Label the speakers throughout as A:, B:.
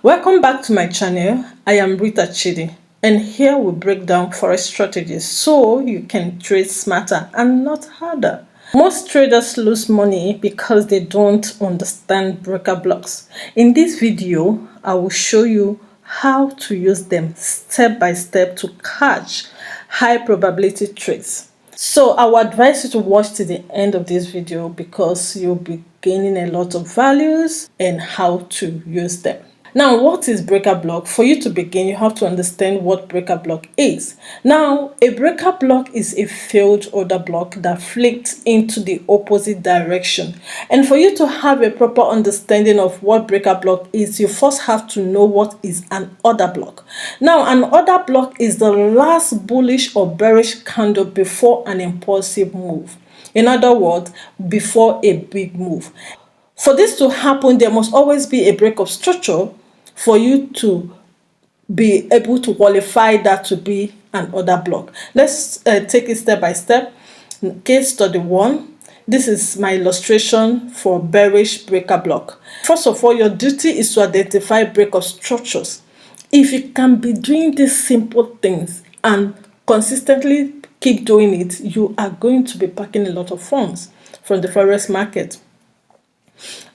A: Welcome back to my channel. I am Rita Chidi, and here we break down forex strategies so you can trade smarter and not harder. Most traders lose money because they don't understand breaker blocks. In this video, I will show you how to use them step by step to catch high probability trades. So I would advise you to watch to the end of this video because you'll be gaining a lot of values and how to use them. Now, what is breaker block? For you to begin, you have to understand what breaker block is. Now, a breaker block is a failed order block that flipped into the opposite direction. And for you to have a proper understanding of what breaker block is, you first have to know what is an order block. Now, an order block is the last bullish or bearish candle before an impulsive move. In other words, before a big move. For this to happen, there must always be a break of structure for you to be able to qualify that to be an order block. Let's take it step by step. Case study 1. This is my illustration for bearish breaker block. First of all, your duty is to identify break of structures. If you can be doing these simple things and consistently keep doing it, you are going to be packing a lot of funds from the forex market.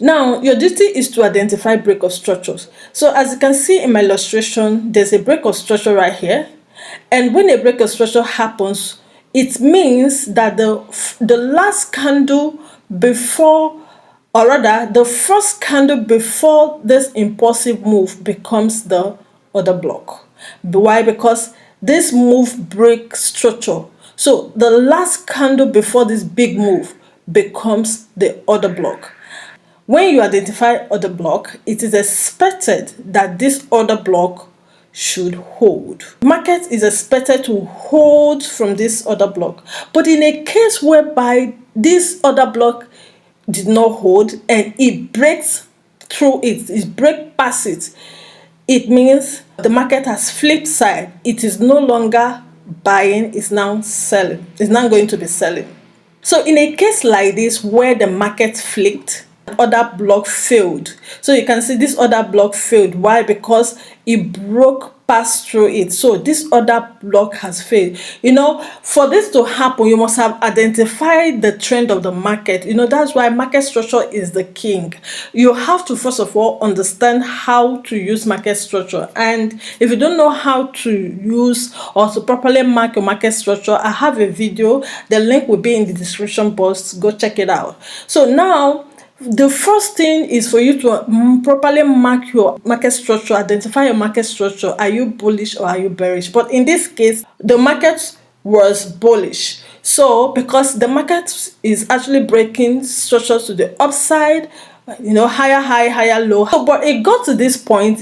A: Now, your duty is to identify break of structures. So as you can see in my illustration, there's a break of structure right here. And when a break of structure happens, it means that the last candle before, or rather, the first candle before this impulsive move becomes the order block. Why? Because this move breaks structure. So the last candle before this big move becomes the order block. When you identify order block, it is expected that this order block should hold. Market is expected to hold from this order block. But in a case whereby this order block did not hold and it breaks through it breaks past it, it means the market has flipped side. It is no longer buying, it's now selling. It's now going to be selling. So in a case like this where the market flipped, order block failed. So you can see this order block failed. Why? Because it broke past through it. So this order block has failed. For this to happen, you must have identified the trend of the market. That's why market structure is the king. You have to first of all understand how to use market structure. And if you don't know how to use or to properly mark your market structure, I have a video. The link will be in the description box. Go check it out. So now, the first thing is for you to properly mark your market structure, identify your market structure. Are you bullish or are you bearish? But in this case, the market was bullish. So because the market is actually breaking structures to the upside, higher high, higher low. But it got to this point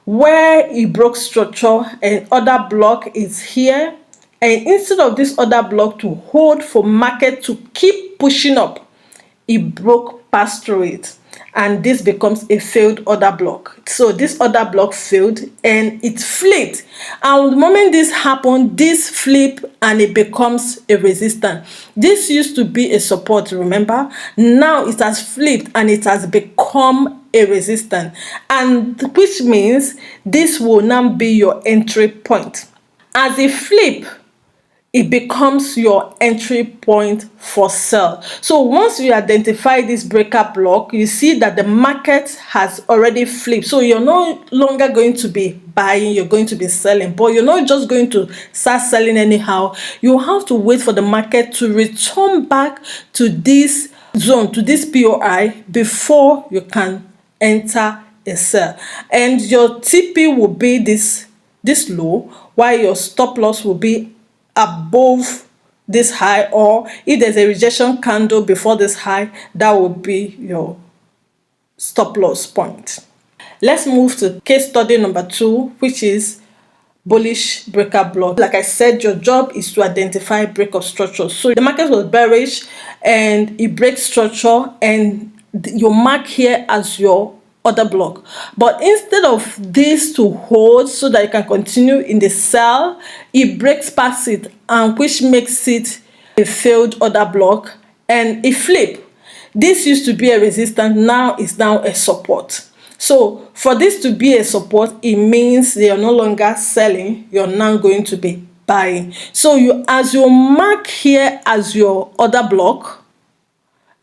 A: where it broke structure and order block is here. And instead of this order block to hold for market to keep pushing up, it broke past through it, and this becomes a failed order block. So this order block failed and it flipped, and the moment this happened, this flip and it becomes a resistance. This used to be a support, remember? Now it has flipped and it has become a resistance, and which means this will now be your entry point. As a flip, it becomes your entry point for sell. So once you identify this breaker block, you see that the market has already flipped. So you're no longer going to be buying, you're going to be selling, but you're not just going to start selling anyhow. You have to wait for the market to return back to this zone, to this POI, before you can enter a sell. And your TP will be this low, while your stop loss will be above this high, or if there's a rejection candle before this high, that will be your stop loss point. Let's move to case study number 2, which is bullish breaker block. Like I said, your job is to identify break of structure. So the market was bearish and it breaks structure, and you mark here as your order block. But instead of this to hold so that you can continue in the sell, it breaks past it, and which makes it a failed order block, and it flip. This used to be a resistance, now is now a support. So for this to be a support, it means you're no longer selling, you're now going to be buying. So as you mark here as your order block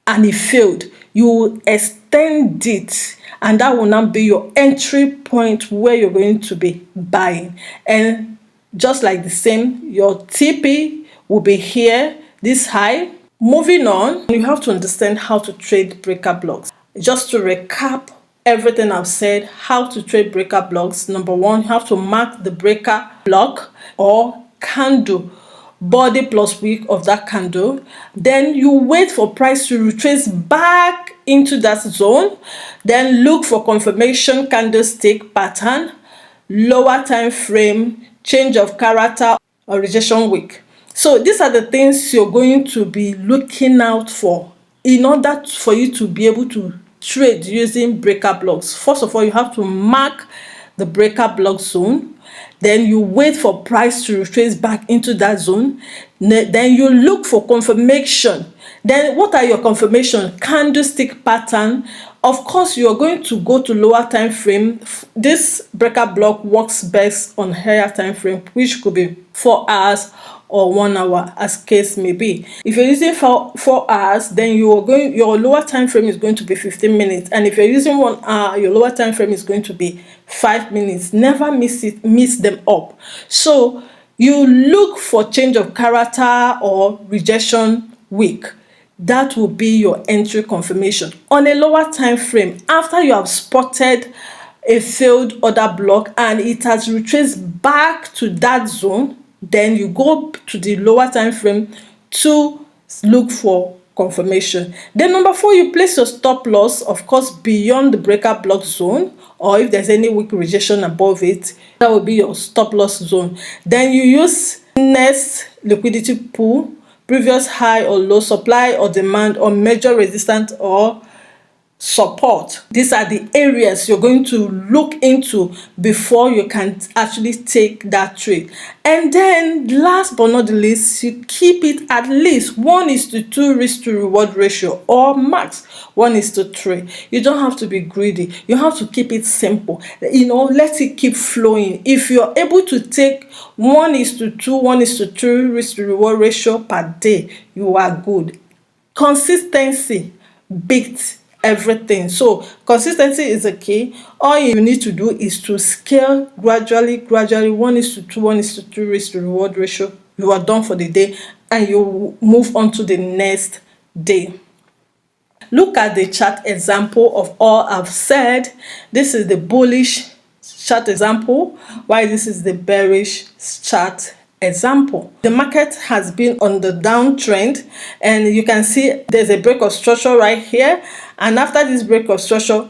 A: and it failed, you will extend it, and that will now be your entry point where you're going to be buying. And just like the same, your TP will be here, this high. Moving on, you have to understand how to trade breaker blocks. Just to recap everything I've said, how to trade breaker blocks. Number one, you have to mark the breaker block or candle, body plus wick of that candle. Then you wait for price to retrace back into that zone. Then look for confirmation candlestick pattern, lower time frame, change of character, or rejection wick. So these are the things you're going to be looking out for in order for you to be able to trade using breaker blocks. First of all, you have to mark the breaker block zone. Then you wait for price to retrace back into that zone. Then you look for confirmation. Then what are your confirmation? Candlestick pattern. Of course, you are going to go to lower time frame. This breaker block works best on higher time frame, which could be 4 hours or 1 hour, as case may be. If you're using 4 hours, then your lower time frame is going to be 15 minutes. And if you're using 1 hour, your lower time frame is going to be 5 minutes. Never miss them up. So you look for change of character or rejection wick. That will be your entry confirmation. On a lower time frame, after you have spotted a failed order block and it has retraced back to that zone, then you go to the lower time frame to look for confirmation. Then number 4, you place your stop loss, of course, beyond the breaker block zone, or if there's any weak rejection above it, that will be your stop loss zone. Then you use next liquidity pool, previous high or low, supply or demand, or major resistance or support. These are the areas you're going to look into before you can actually take that trade. And then last but not the least, you keep it at least 1:2 risk to reward ratio, or max 1:3. You don't have to be greedy. You have to keep it simple. Let it keep flowing. If you're able to take 1:2, 1:3 risk to reward ratio per day, you are good. Consistency beats everything. So consistency is the key. All you need to do is to scale gradually 1:2, 1:3 risk to reward ratio. You are done for the day and you move on to the next day. Look at the chart example of all I've said. This is the bullish chart example, while this is the bearish chart example. The market has been on the downtrend, and you can see there's a break of structure right here. And after this break of structure,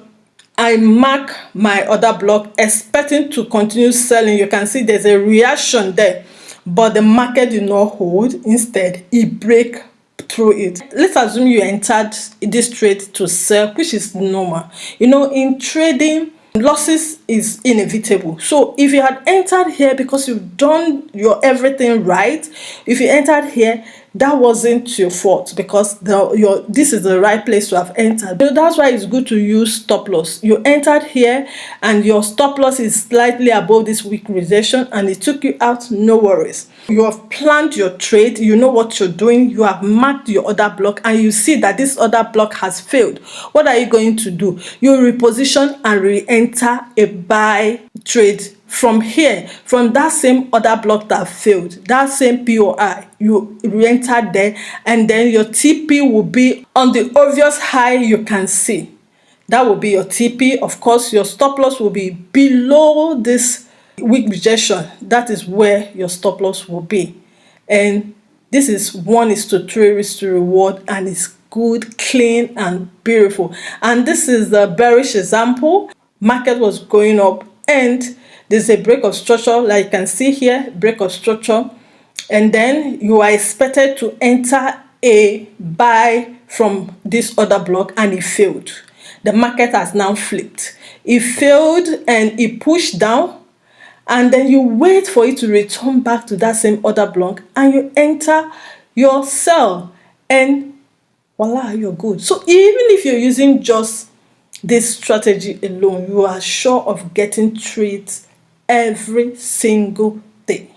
A: I mark my order block, expecting to continue selling. You can see there's a reaction there, but the market did not hold. Instead, it break through it. Let's assume you entered this trade to sell, which is normal. In trading, losses is inevitable. So if you had entered here because you've done your everything right, if you entered here, that wasn't your fault, because this is the right place to have entered. So that's why it's good to use stop loss. You entered here and your stop loss is slightly above this weak rejection and it took you out, no worries. You have planned your trade, you know what you're doing, you have marked your order block, and you see that this order block has failed. What are you going to do? You reposition and re-enter a buy trade from here, from that same order block that failed, that same POI. You re-enter there, and then your TP will be on the obvious high you can see. That will be your TP. Of course, your stop loss will be below this weak rejection. That is where your stop loss will be. And this is 1:3 risk to reward, and it's good, clean, and beautiful. And this is the bearish example. Market was going up, and there's a break of structure, like you can see here, break of structure. And then you are expected to enter a buy from this order block, and it failed. The market has now flipped. It failed and it pushed down, and then you wait for it to return back to that same order block, and you enter your sell, and voila, you're good. So even if you're using just this strategy alone, you are sure of getting trades every single day.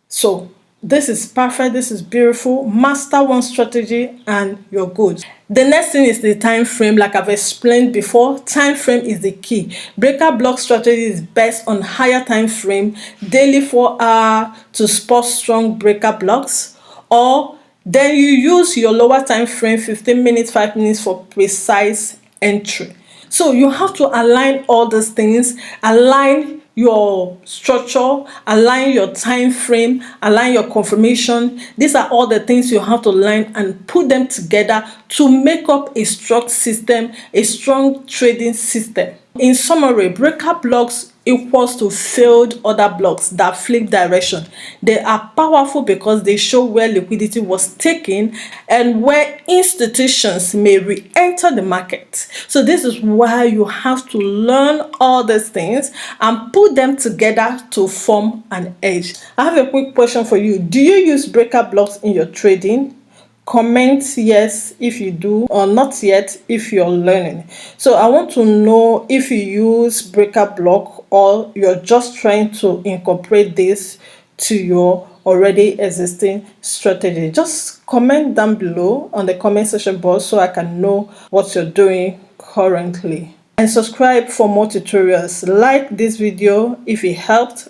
A: So this is perfect, this is beautiful. Master one strategy and you're good. The next thing is the time frame. Like I've explained before, time frame is the key. Breaker block strategy is best on higher time frame, daily 4 hour to spot strong breaker blocks, or then you use your lower time frame, 15 minutes, 5 minutes for precise entry. So you have to align all these things, align your structure, align your time frame, align your confirmation. These are all the things you have to align and put them together to make up a strong system, a strong trading system. In summary, breaker blocks equals to failed order blocks that flip direction. They are powerful because they show where liquidity was taken and where institutions may re-enter the market. So this is why you have to learn all these things and put them together to form an edge. I have a quick question for you. Do you use breaker blocks in your trading? Comment yes if you do, or not yet if you're learning. So I want to know if you use breaker block or you're just trying to incorporate this to your already existing strategy. Just comment down below on the comment section box so I can know what you're doing currently. And subscribe for more tutorials. Like this video if it helped.